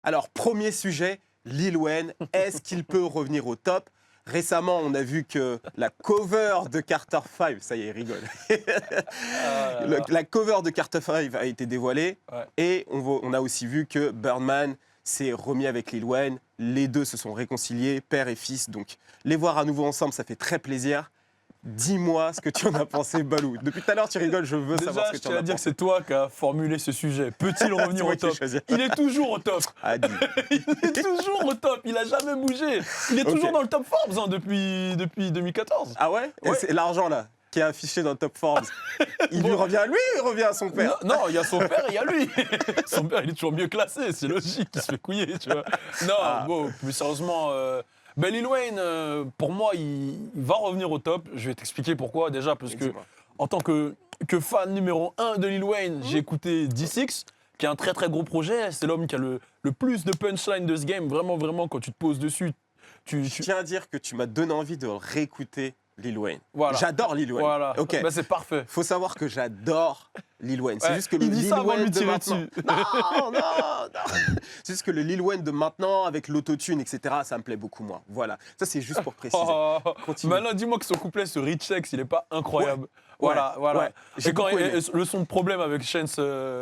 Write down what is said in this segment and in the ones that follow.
Alors, premier sujet, Lil Wayne, est-ce qu'il peut revenir au top? Récemment, on a vu que la cover de Carter 5, ça y est, il rigole. La cover de Carter 5 a été dévoilée et on a aussi vu que Birdman s'est remis avec Lil Wayne. Les deux se sont réconciliés, père et fils. Donc, les voir à nouveau ensemble, ça fait très plaisir. Dis-moi ce que tu en as pensé, Balou. Depuis tout à l'heure, tu rigoles, je veux savoir ce que tu en as pensé. Déjà, je tiens à dire que c'est toi qui as formulé ce sujet. Peut-il revenir au top? Il est toujours au top. Il est toujours au top. Il n'a jamais bougé. Il est toujours dans le top Forbes hein, depuis 2014. Ah ouais, c'est l'argent, là, qui est affiché dans le top Forbes. Il lui revient à lui ou il revient à son père? Non, il y a son père et il y a lui. Son père, il est toujours mieux classé. C'est logique qu'il se fait couiller, tu vois. Non, bon, plus sérieusement... Ben Lil Wayne, pour moi, il va revenir au top. Je vais t'expliquer pourquoi. Déjà, parce que en tant que fan numéro 1 de Lil Wayne, j'ai écouté D6, qui est un très très gros projet. C'est l'homme qui a le plus de punchline de ce game. Vraiment, vraiment, quand tu te poses dessus. Je tiens à dire que tu m'as donné envie de réécouter Lil Wayne. Voilà. J'adore Lil Wayne. Voilà. Okay. Ben, c'est parfait. Faut savoir que j'adore Lil Wayne. C'est juste que le il dit Lil ça avant de Wayne lui de tirer maintenant. dessus. Non. C'est juste que le Lil Wayne de maintenant, avec l'autotune, etc., ça me plaît beaucoup moins. Voilà. Ça, c'est juste pour préciser. Continue. Maintenant, dis-moi que son couplet, ce Rich X, il est pas incroyable. Ouais. Voilà. Ouais. Et quand le son de problème avec Chance,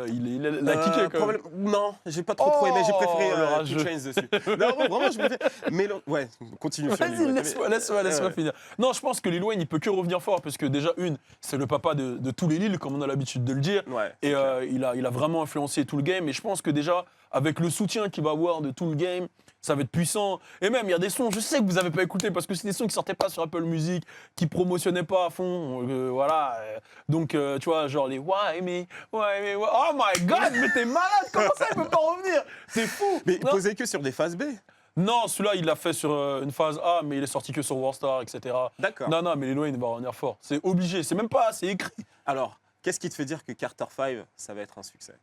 il l'a kické quand même. Non, j'ai pas trop aimé. J'ai préféré Two Chainz dessus. Non, vraiment, je préfère. Mais ouais, continue sur Lil Wayne. Vas-y, laisse-moi finir. Non, je pense que Lil Wayne, il peut que revenir fort parce que déjà, c'est le papa de tous les Lil, comme on a l'habitude de le dire. Ouais, et il a vraiment influencé tout le game. Et je pense que déjà, avec le soutien qu'il va avoir de tout le game, ça va être puissant. Et même, il y a des sons, je sais que vous n'avez pas écouté parce que c'est des sons qui sortaient pas sur Apple Music, qui promotionnaient pas à fond. Voilà. Donc, tu vois, genre les Why me. Oh my God, mais t'es malade. Comment ça, il peut pas revenir? C'est fou. Mais posez que sur des phases B. Non, celui-là, il l'a fait sur une phase A, mais il est sorti que sur Warstar, etc. D'accord. Non, mais Lil Wayne va revenir fort. C'est obligé. C'est même pas, c'est écrit. Alors, qu'est-ce qui te fait dire que Carter 5, ça va être un succès?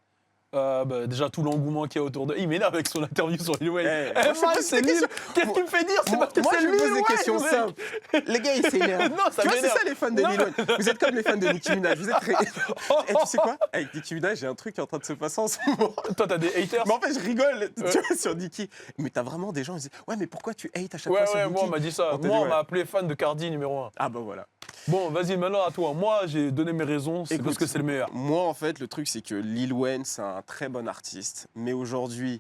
Déjà tout l'engouement qu'il y a autour de... Il m'énerve avec son interview sur Lil Wayne. C'est Lil. Qu'est-ce qu'il me fait dire? C'est parce que c'est je Lil pose des Wayne, questions mec. simples. Les gars, ils s'énervent. Non, ça tu vois, c'est m'énerve. ça les fans de Lil Wayne. Vous êtes comme les fans de Nicki Minaj. Vous êtes très... Et tu sais quoi? Avec Nicki Minaj, j'ai un truc qui est en train de se passer en ce moment. Toi, t'as des haters? Mais en fait, je rigole tu vois, sur Nicki. Mais t'as vraiment des gens qui disent ouais, mais pourquoi tu hates à chaque fois sur Nicki? Moi, on m'a dit ça. Moi, on m'a appelé fan de Cardi numéro 1. Ah bah voilà. Bon, vas-y, maintenant à toi. Moi, j'ai donné mes raisons, c'est parce que c'est le meilleur. Moi, en fait, le truc, c'est que Lil Wayne, c'est un très bon artiste. Mais aujourd'hui,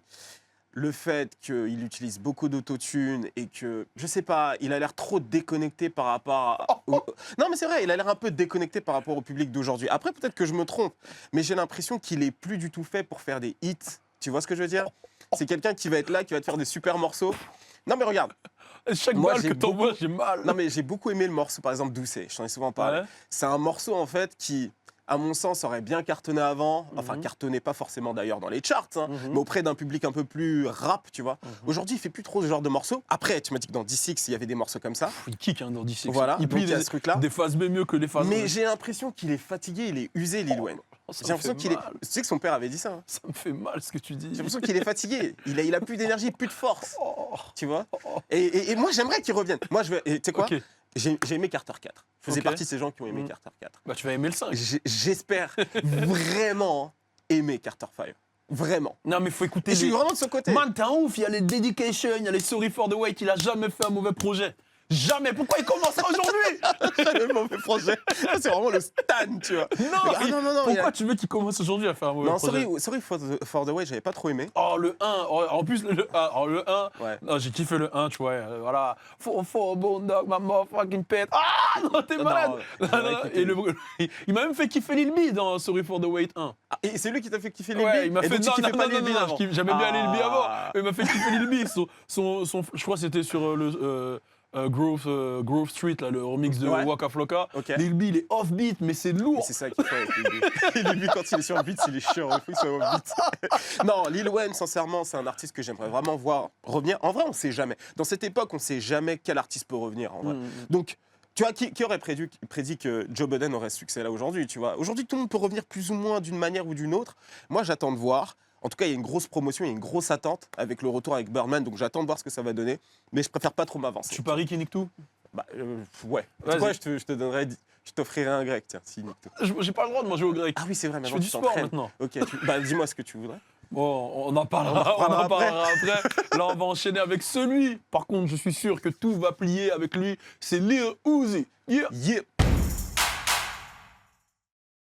le fait qu'il utilise beaucoup d'autotune et que, je sais pas, il a l'air trop déconnecté par rapport Non, mais c'est vrai, il a l'air un peu déconnecté par rapport au public d'aujourd'hui. Après, peut-être que je me trompe, mais j'ai l'impression qu'il est plus du tout fait pour faire des hits. Tu vois ce que je veux dire? C'est quelqu'un qui va être là, qui va te faire des super morceaux. Non, mais regarde. Chaque balle que t'envoies, j'ai mal. Non, mais j'ai beaucoup aimé le morceau, par exemple, Doucet. Je t'en ai souvent parlé. Ouais. C'est un morceau, en fait, qui, à mon sens, aurait bien cartonné avant. Enfin, cartonné pas forcément d'ailleurs dans les charts, hein, mais auprès d'un public un peu plus rap, tu vois. Aujourd'hui, il fait plus trop ce genre de morceaux. Après, tu m'as dit que dans D6, il y avait des morceaux comme ça. Il kick hein, dans D6. Voilà, il plie ce truc-là. Des phases B mieux que les phases Mais j'ai l'impression qu'il est fatigué, il est usé, Lil Wayne. J'ai l'impression qu'il est... Tu sais que son père avait dit ça. Hein. Ça me fait mal ce que tu dis. J'ai l'impression qu'il est fatigué. Il a plus d'énergie, plus de force. Tu vois. Et moi, j'aimerais qu'il revienne. Moi, tu sais quoi? J'ai aimé Carter 4. Je faisais partie de ces gens qui ont aimé Carter 4. Bah, tu vas aimer le 5. J'espère vraiment aimer Carter 5. Vraiment. Non, mais faut écouter. Je suis vraiment de ce côté. Man, t'es un ouf. Il y a les Dedication, il y a les Sorry for the Wait. Il a jamais fait un mauvais projet. Jamais. Pourquoi il commencerait aujourd'hui? Jamais mauvais projet. C'est vraiment le stan, tu vois. Non. Pourquoi tu veux qu'il commence aujourd'hui à faire un mauvais projet? Non, sorry for the way, j'avais pas trop aimé. Oh, le 1. En plus, le 1. Le 1. Ouais. Non, j'ai kiffé le 1, tu vois. Voilà. For bone dog, my motherfucking pet. Ah, non, t'es malade. Et il m'a même fait kiffer Lil B dans Sorry for the Wait 1. Ah, et c'est lui qui t'a fait kiffer Lil B? Ouais, il m'a fait non, j'aimais bien Lil B avant. Mais il m'a fait kiffer Lil B. Je crois que c'était sur le. Grove Street, là, le remix de Waka Flocka. Lil B, il est off-beat, mais c'est lourd. C'est ça qu'il faut avec Lil B. Lil B, quand il est sur le beat, il est chiant. Il faut qu'il soit off-beat. Non, Lil Wayne, sincèrement, c'est un artiste que j'aimerais vraiment voir revenir. En vrai, on sait jamais. Dans cette époque, on sait jamais quel artiste peut revenir, en vrai. Donc, tu vois, qui aurait prédit que Joe Budden aurait ce succès là aujourd'hui, tu vois? Aujourd'hui, tout le monde peut revenir plus ou moins d'une manière ou d'une autre. Moi, j'attends de voir. En tout cas, il y a une grosse promotion, il y a une grosse attente avec le retour avec Birdman, donc j'attends de voir ce que ça va donner. Mais je préfère pas trop m'avancer. Tu paries qu'il nique tout? Bah, ouais. Tu vois, je t'offrirai un grec, tiens, s'il nique tout. J'ai pas le droit de manger au grec. Ah oui, c'est vrai, mais je fais du sport maintenant. Ok, bah dis-moi ce que tu voudrais. Bon, on en parlera, On en parlera après. Là, on va enchaîner avec celui. Par contre, je suis sûr que tout va plier avec lui. C'est Lil Uzi. Yeah. Yeah.